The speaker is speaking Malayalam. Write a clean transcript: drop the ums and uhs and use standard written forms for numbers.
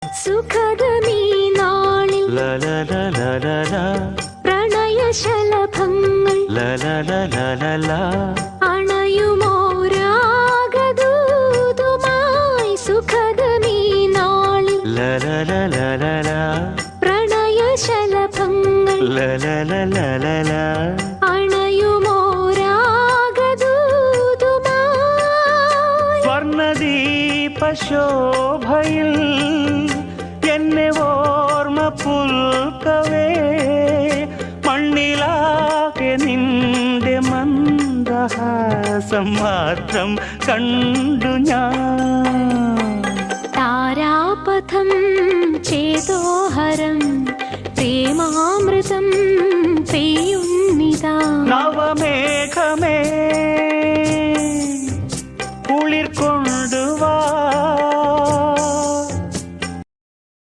സുഖദമീ നാളിൽ പ്രണയശലഭങ്ങൾ അണയുമോരാഗദൂതുമായി. സുഖദമീ നാളിൽ പ്രണയശലഭങ്ങൾ അണയുമോരാഗദൂതുമായി. വർണ്ണദീപശോഭയിൽ എന്നെ ഓർമ്മ പുൽക്കവേ മണ്ണിലാകെ നിന്റെ മന്ദഹാസം മാത്രം കണ്ടു ഞാൻ. താരാപഥം ചേതോഹരം പ്രേമാമൃതം പെയ്യുന്നിതാ. നവമേഘമേ